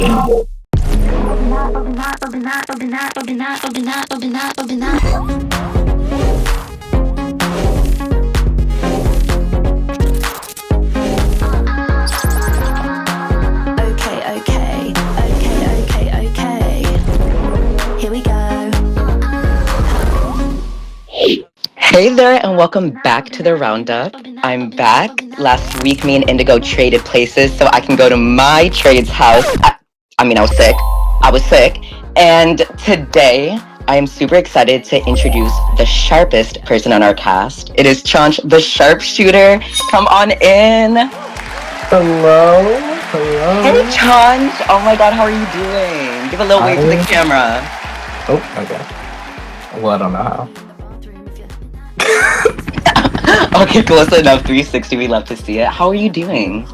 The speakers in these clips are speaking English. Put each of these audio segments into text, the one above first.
Hey there, and welcome back to the roundup. I'm back. Last week, me and Indigo traded places so I can go to my trade's house. I was sick. And today, I am super excited to introduce the sharpest person on our cast. It is Chanch, the sharpshooter. Come on in. Hello. Hey, Chanch. Oh my god, how are you doing? Give a little wave to the camera. Oh, okay. Well, I don't know how. Okay, close enough. 360, we love to see it. How are you doing?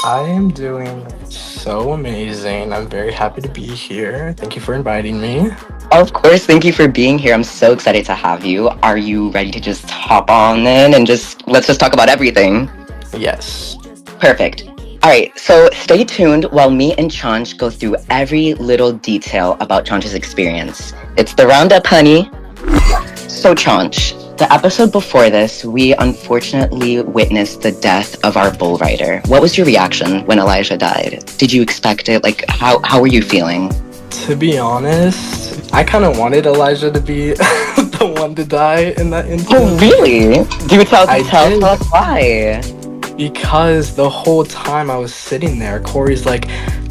I am doing so amazing. I'm very happy to be here. Thank you for inviting me. Of course, thank you for being here. I'm so excited to have you. Are you ready to just hop on in and let's just talk about everything? Yes. Perfect. All right, so stay tuned while me and Chanch go through every little detail about Chanch's experience. It's the roundup, honey. So Chanch, the episode before this, we unfortunately witnessed the death of our bull rider. What was your reaction when Elijah died? Did you expect it? Like, how were you feeling? To be honest, I kind of wanted Elijah to be the one to die in that incident. Oh, really? Do tell us why. Because the whole time I was sitting there, Corey's like,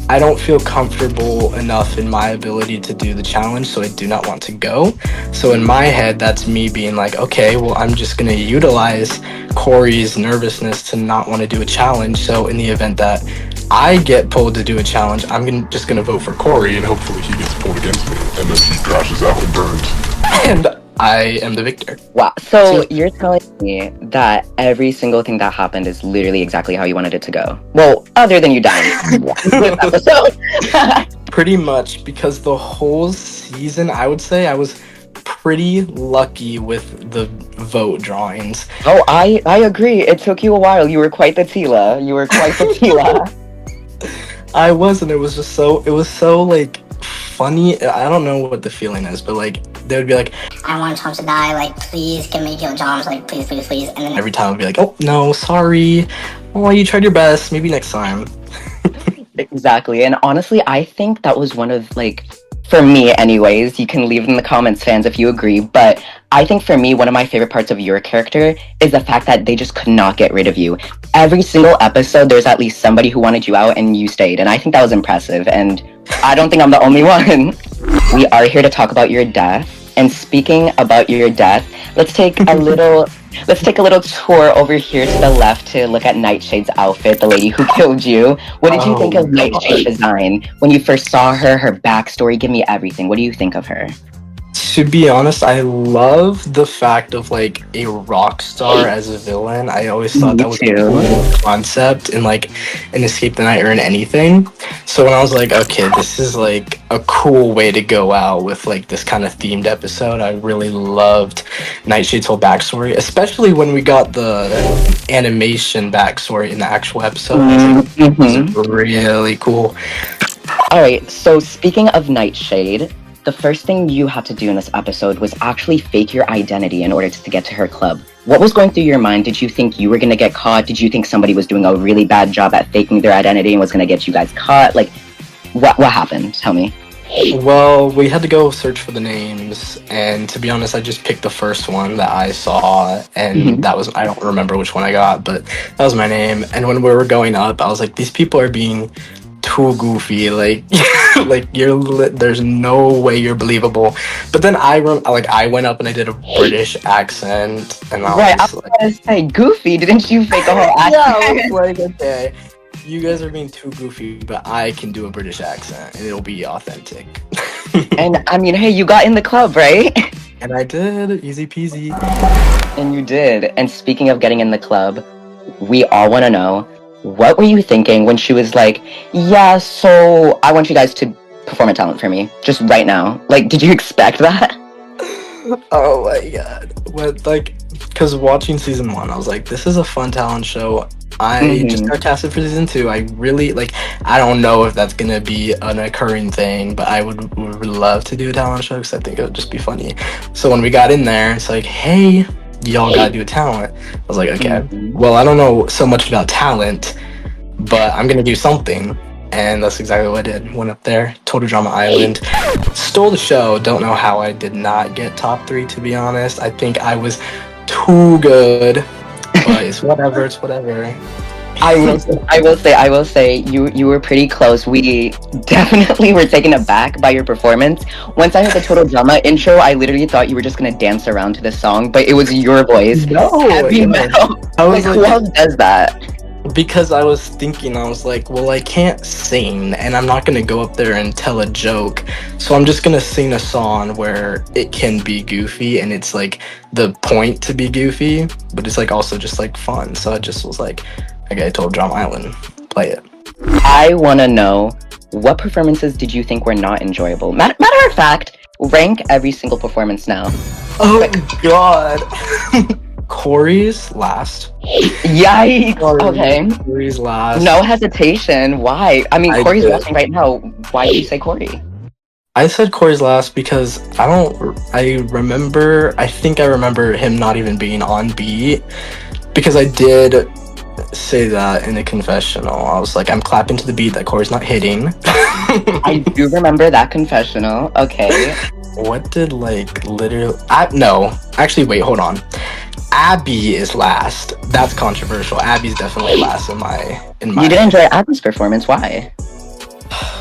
I don't feel comfortable enough in my ability to do the challenge, so I do not want to go. So in my head, that's me being like, okay, well, I'm just going to utilize Corey's nervousness to not want to do a challenge. So in the event that I get pulled to do a challenge, I'm just going to vote for Corey, and hopefully he gets pulled against me, and then he crashes out and burns. And I am the victor. Wow. So you're telling me that every single thing that happened is literally exactly how you wanted it to go? Well, other than you dying. Pretty much, because the whole season, I would say I was pretty lucky with the vote drawings. Oh, I agree. It took you a while. You were quite the Tila. I was, and it was so like funny. I don't know what the feeling is, but like they would be like, I want Chanch to die, like please give me kill Joms, like please, and then every time I'd be like, oh no, sorry, oh you tried your best, maybe next time. Exactly. And honestly, I think that was one of, like, for me anyways, you can leave in the comments, fans, if you agree, but I think for me, one of my favorite parts of your character is the fact that they just could not get rid of you. Every single episode, there's at least somebody who wanted you out and you stayed, and I think that was impressive, and I don't think I'm the only one. We are here to talk about your death, and speaking about your death, let's take a little tour over here to the left to look at Nightshade's outfit, the lady who killed you. What did you think of Nightshade's design? When you first saw her backstory, give me everything. What do you think of her? To be honest, I love the fact of like a rock star as a villain. I always thought that was a cool concept in like an Escape the Night or in anything. So when I was like, okay, this is like a cool way to go out with like this kind of themed episode, I really loved Nightshade's whole backstory, especially when we got the animation backstory in the actual episode. It was really cool. All right, so speaking of Nightshade, the first thing you had to do in this episode was actually fake your identity in order to get to her club. What was going through your mind? Did you think you were going to get caught? Did you think somebody was doing a really bad job at faking their identity and was going to get you guys caught? Like, what happened? Tell me. Well, we had to go search for the names, and to be honest, I just picked the first one that I saw, and that was, I don't remember which one I got, but that was my name. And when we were going up, I was like, these people are being too goofy, like like there's no way you're believable. But then I went up and I did a British accent, and I was gonna say goofy. Didn't you fake a whole accent? Yeah, I was like, okay, you guys are being too goofy, but I can do a British accent and it'll be authentic. And I mean, hey, you got in the club, right? And I did, easy peasy. And you did. And speaking of getting in the club, we all want to know, what were you thinking when she was like, yeah, so I want you guys to perform a talent for me, just right now? Like, did you expect that? Oh my god. What, like, because watching season 1, I was like, this is a fun talent show. I just got casted for season 2. I really like. I don't know if that's gonna be an occurring thing, but I would love to do a talent show because I think it would just be funny. So when we got in there, it's like, hey, y'all gotta do a talent. I was like, okay. Well, I don't know so much about talent, but I'm gonna do something, and that's exactly what I did. Went up there, Total Drama Island, stole the show. Don't know how I did not get top 3. To be honest, I think I was too good. But it's whatever. It's whatever. I will say, you were pretty close. We definitely were taken aback by your performance. Once I heard the Total Drama intro, I literally thought you were just gonna dance around to the song, but it was your voice. No, Heavy metal. I was who else does that? Because I was thinking, I was like, well, I can't sing, and I'm not gonna go up there and tell a joke, so I'm just gonna sing a song where it can be goofy, and it's like the point to be goofy, but it's like also just like fun. So I just was like, okay, Total Drama Island, play it. I want to know, what performances did you think were not enjoyable? Matter of fact, rank every single performance now. Oh god. Corey's last. Yikes. Okay. Corey's last. No hesitation. Why? I mean, Corey's watching right now. Why did you say Corey? I said Corey's last because I think I remember him not even being on beat, because I did say that in the confessional. I was like, I'm clapping to the beat that Corey's not hitting. I do remember that confessional. Okay. What did literally? No, actually, wait, hold on. Abby is last. That's controversial. Abby's definitely last in my. You didn't enjoy Abby's performance. Why?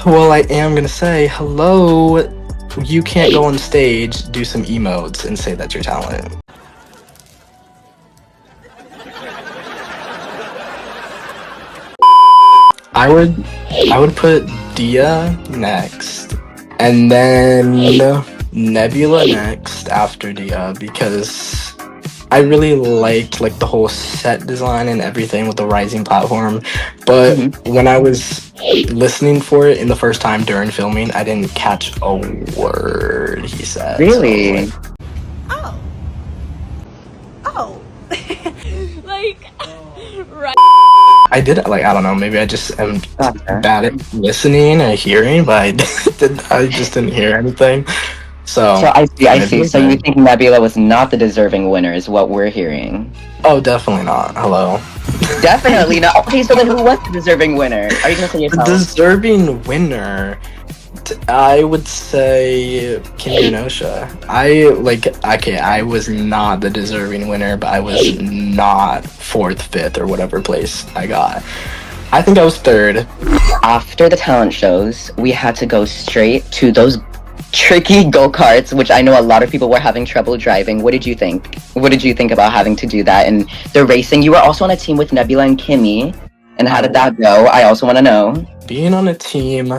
Well, I am gonna say hello. You can't go on stage, do some emotes, and say that's your talent. I would put Dia next, and then Nebula next after Dia, because I really liked the whole set design and everything with the rising platform. But when I was listening for it in the first time during filming, I didn't catch a word he said. Really? So, right. I did I don't know, maybe I just am bad at listening or hearing, but I just didn't hear anything. So I see. So you think Nebula was not the deserving winner, is what we're hearing? Oh, definitely not. Hello. Definitely not. Okay, so then who was the deserving winner? Are you gonna say yourself? The deserving winner, I would say Kim Yonosha. I was not the deserving winner, but I was not 4th, 5th, or whatever place I got. I think I was 3rd. After the talent shows, we had to go straight to those tricky go-karts, which I know a lot of people were having trouble driving. What did you think? What did you think about having to do that and the racing? You were also on a team with Nebula and Kimmy, and how did that go? I also want to know. Being on a team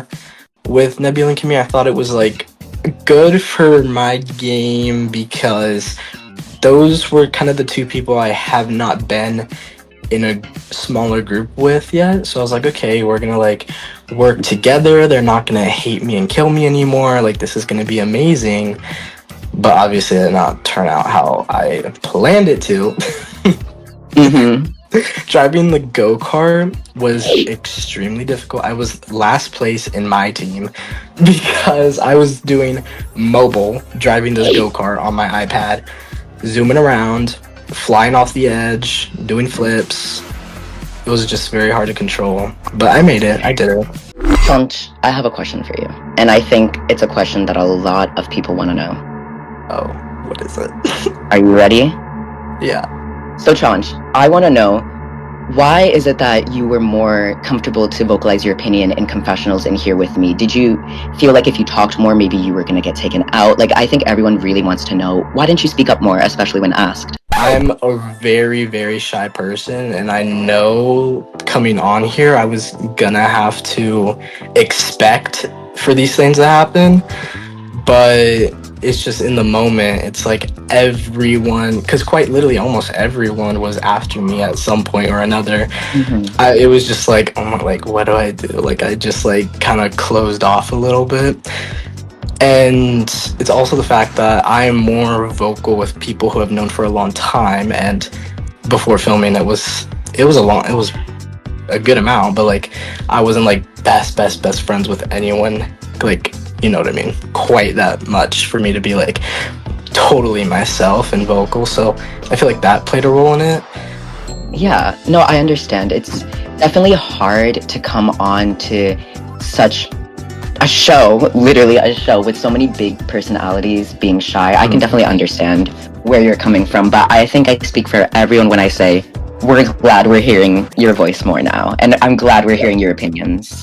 with Nebula and Kimmy, I thought it was good for my game, because those were kind of the 2 people I have not been in a smaller group with yet. So I was like, okay, we're gonna work together. They're not gonna hate me and kill me anymore. This is gonna be amazing. But obviously it did not turn out how I planned it to. Driving the go-kart was extremely difficult. I was last place in my team because I was doing mobile, driving this go-kart on my iPad, zooming around, flying off the edge, doing flips. It was just very hard to control, but I made it. I did it. Chanch, I have a question for you, and I think it's a question that a lot of people want to know. Oh, what is it? Are you ready? Yeah. So Chanch, I want to know, why is it that you were more comfortable to vocalize your opinion in confessionals and here with me? Did you feel like if you talked more, maybe you were going to get taken out? I think everyone really wants to know, why didn't you speak up more, especially when asked? I'm a very, very shy person, and I know coming on here, I was gonna have to expect for these things to happen, but it's just in the moment, it's everyone, because quite literally almost everyone was after me at some point or another. It was just oh my, what do I do? I just kind of closed off a little bit. And it's also the fact that I'm more vocal with people who I've known for a long time, and before filming it was it was a good amount, but like I wasn't like best friends with anyone, like, you know what I mean, quite that much for me to be like totally myself and vocal. So I feel like that played a role in it. Yeah, no, I understand. It's definitely hard to come on to such a show, literally a show with so many big personalities being shy. I can definitely understand where you're coming from, but I think I speak for everyone when I say we're glad we're hearing your voice more now, and I'm glad we're hearing your opinions.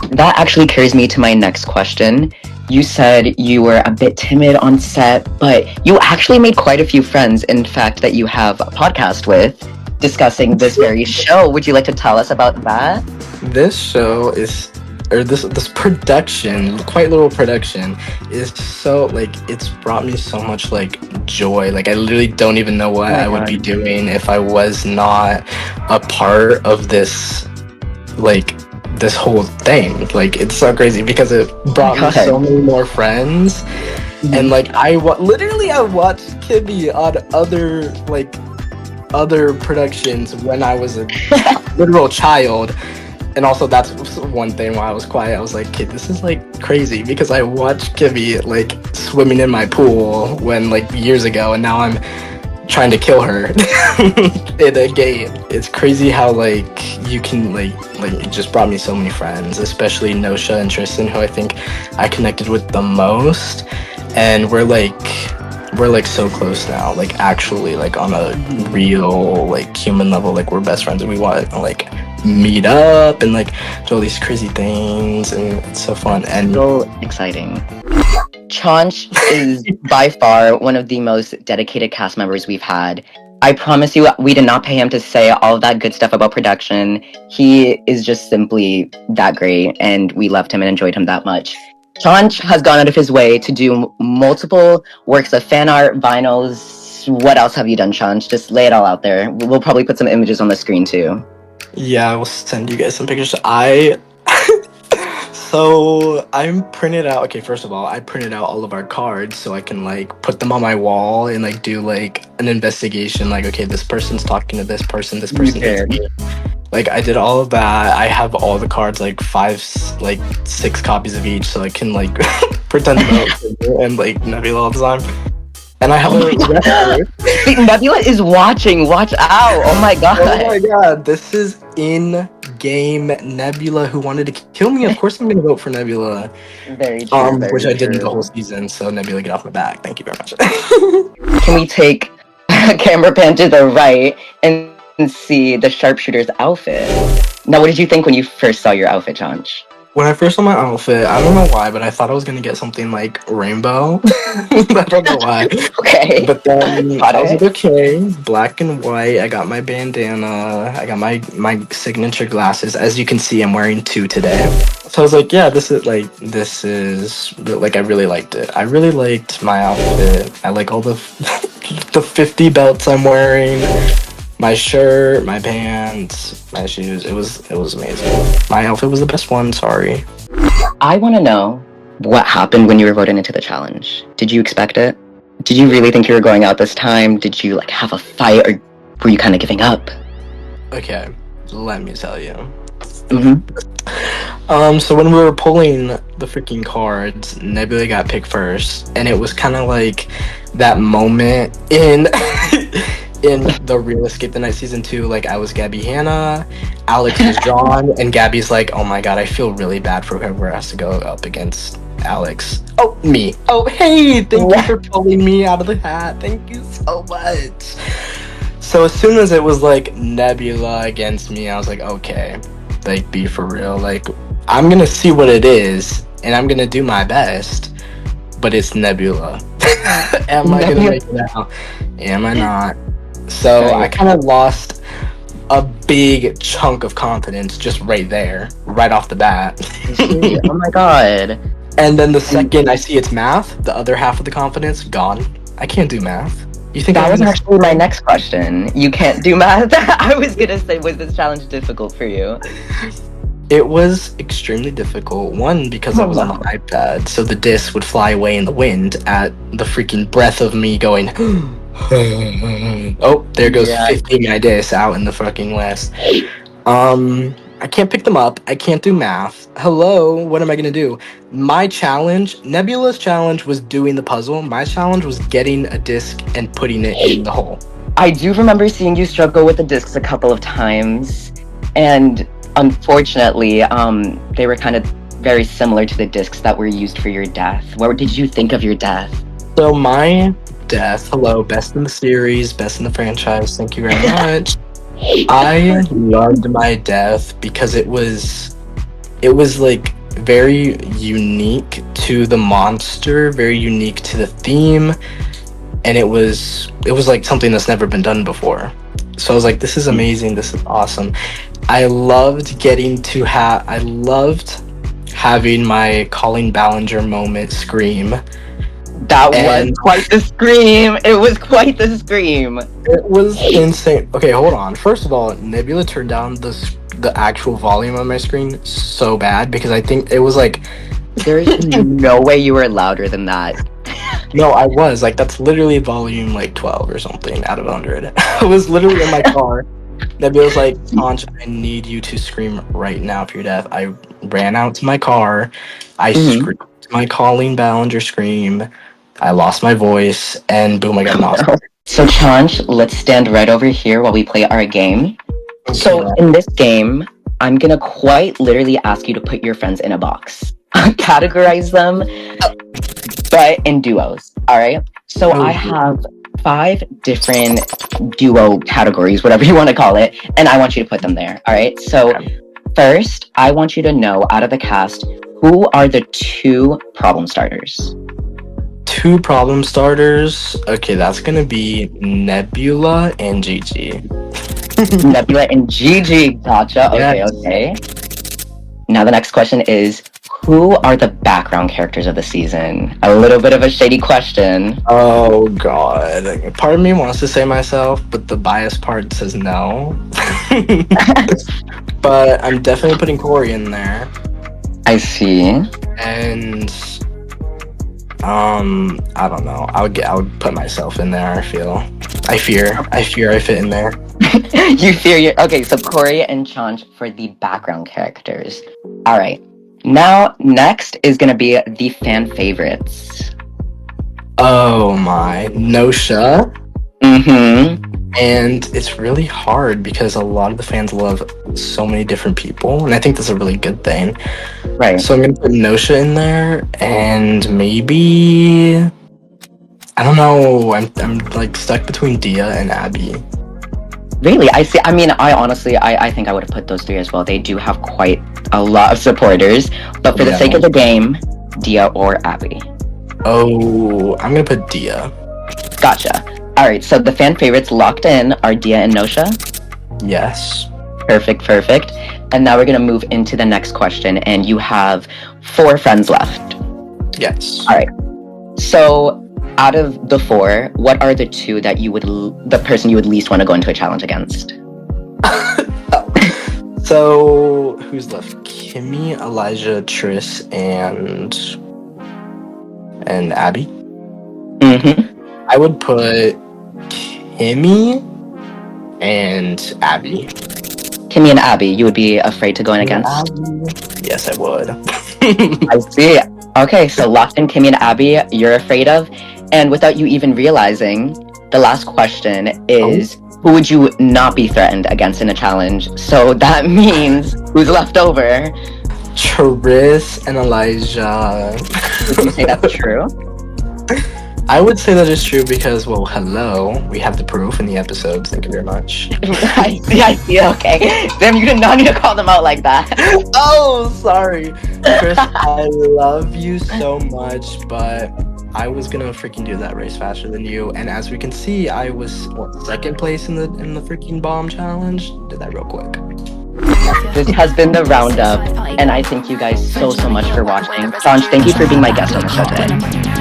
That actually carries me to my next question. You said you were a bit timid on set, but you actually made quite a few friends, in fact, that you have a podcast with discussing this very show. Would you like to tell us about that? This show is, or this production, quite little production, is so like, it's brought me so much like joy. Like I literally don't even know what I would be doing if I was not a part of this, like this whole thing. Like it's so crazy because it brought me so many more friends. And like I watched Kimmy on other productions when I was a literal child. And also that's one thing why I was quiet. I was like, kid, this is like crazy because I watched Kimmy like swimming in my pool when like years ago, and now I'm trying to kill her in a game. It's crazy how like you can like it just brought me so many friends, especially Nosha and Tristan, who I think I connected with the most. And we're like so close now, like actually like on a real like human level, like we're best friends and we want to like meet up and like do all these crazy things, and it's so fun and so exciting. Chanch is by far one of the most dedicated cast members we've had. I promise you, we did not pay him to say all of that good stuff about production. He is just simply that great, and we loved him and enjoyed him that much. Chanch has gone out of his way to do multiple works of fan art, vinyls. What else have you done, Chanch? Just lay it all out there. We'll probably put some images on the screen too. Yeah, I will send you guys some pictures. So I'm printed out. Okay, first of all, I printed out all of our cards so I can like put them on my wall and like do like an investigation. Like, okay, this person's talking to this person. This person hates me. Like I did all of that. I have all the cards, like 6 copies of each, so I can like pretend to and like Nebula all the time. And I have Nebula is watching. Watch out! Oh my god! Oh my god! This is in-game Nebula who wanted to kill me. Of course, I'm gonna vote for Nebula. Very true. Which I did the whole season. So Nebula, get off my back. Thank you very much. Can we take a camera pan to the right and see the sharpshooter's outfit? Now, what did you think when you first saw your outfit, Chanch? When I first saw my outfit, I don't know why, but I thought I was gonna get something like rainbow. I don't know why. Okay. But then I was like, okay, black and white. I got my bandana. I got my signature glasses. As you can see, I'm wearing 2 today. So I was like, yeah, this is like I really liked it. I really liked my outfit. I like all the 50 belts I'm wearing. My shirt, my pants, my shoes, it was amazing. My outfit was the best one, sorry. I want to know what happened when you were voted into the challenge. Did you expect it? Did you really think you were going out this time? Did you like have a fight, or were you kind of giving up? Okay, let me tell you. So when we were pulling the freaking cards, Nebula got picked first, and it was kind of like that moment in in the Real Escape the Night season 2, like I was Gabby Hannah, Alex was John, and Gabby's like, oh my god, I feel really bad for whoever has to go up against Alex. Oh, me. Oh, hey, thank you for pulling me out of the hat. Thank you so much. So as soon as it was like Nebula against me, I was like, okay, like be for real. Like I'm gonna see what it is, and I'm gonna do my best, but it's Nebula. Am I gonna make it out? Am I not? So I kind of lost a big chunk of confidence just right there, right off the bat. Oh my god. And then the second I see it's math, the other half of the confidence, gone. I can't do math. You think that was actually my next question? You can't do math? I was gonna say, was this challenge difficult for you? It was extremely difficult. One, because I was on the iPad, so the disc would fly away in the wind at the freaking breath of me going Oh, there goes Yeah. 50 my days out in the fucking west. I can't pick them up. I can't do math. Hello, what am I gonna do? My challenge, Nebula's challenge was doing the puzzle. My challenge was getting a disc and putting it in the hole. I do remember seeing you struggle with the discs a couple of times, and unfortunately, they were kind of very similar to the discs that were used for your death. What did you think of your death? So my death, hello, best in the series, best in the franchise. Thank you very much. I loved my death because it was like very unique to the monster, very unique to the theme, and it was like something that's never been done before. So I was like, this is amazing, this is awesome. I loved having my Colleen Ballinger moment scream. That And- was quite the scream. It was quite the scream. It was insane. Okay, hold on. First of all, Nebula turned down the actual volume on my screen so bad because I think it was like, There's no way you were louder than that. no, I was like, that's literally volume like 12 or something out of 100. I was literally in my car. Nebula was like, Chanch, I need you to scream right now for your death. I ran out to my car. I screamed my Colleen Ballinger scream. I lost my voice, and boom, I got an Oscar. So, Chanch, let's stand right over here while we play our game. So, Okay. in this game, I'm gonna quite literally ask you to put your friends in a box, categorize them, but in duos. All right. So, I have 5 different duo categories, whatever you want to call it, and I want you to put them there. All right. So, first, I want you to know out of the cast who are the 2 problem starters. 2 problem starters. Okay, that's gonna be Nebula and Gigi. Nebula and Gigi. Gotcha. Okay, Yes. okay. Now the next question is, who are the background characters of the season? A little bit of a shady question. Oh god. Part of me wants to say myself, but the bias part says no. But I'm definitely putting Corey in there. I see. And I don't know. I would put myself in there, I fear I fit in there. You fear your... Okay, so Corey and Chanch for the background characters. All right. Now, next is going to be the fan favorites. Oh my, Nosha. Mm-hmm. And it's really hard because a lot of the fans love so many different people, and I think that's a really good thing. Right. So I'm gonna put Nosha in there, and maybe I don't know. I'm like stuck between Dia and Abby. Really? I see. I mean, I think I would have put those 3 as well. They do have quite a lot of supporters, but for the sake of the game, Dia or Abby. Oh, I'm gonna put Dia. Gotcha. All right, so the fan favorites locked in are Dia and Nosha. Yes. Perfect. And now we're gonna move into the next question, and you have 4 friends left. Yes. All right. So, out of the 4, what are the 2 that the person you would least want to go into a challenge against? So who's left? Kimmy, Elijah, Triss, and Abby. Mm-hmm. I would put Kimmy and Abby. Kimmy and Abby, you would be afraid to go in against? Yes, I would. I see. Okay, so locked in Kimmy and Abby, you're afraid of. And without you even realizing, the last question is, who would you not be threatened against in a challenge? So that means, who's left over? Triss and Elijah. Would you say that's true? I would say that is true because, well, hello, we have the proof in the episodes. Thank you very much. I see, okay. Damn, you did not need to call them out like that. Oh, sorry. Triss, I love you so much, but I was gonna freaking do that race faster than you. And as we can see, I was, 2nd place in the freaking bomb challenge? Did that real quick. This has been the roundup, and I thank you guys so much for watching. Chanch, thank you for being my guest on the show today.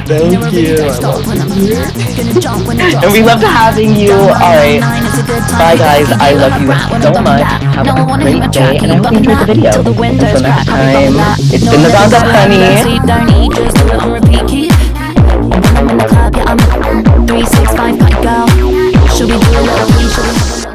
Thank you. I love you. And we loved having you. Alright. Bye guys. I love you so much. Have a great day, and I hope you enjoyed the video. Until next time, it's been the roundup, honey. 3, 6, 5, party girl. Should we do a little P? Should we have a little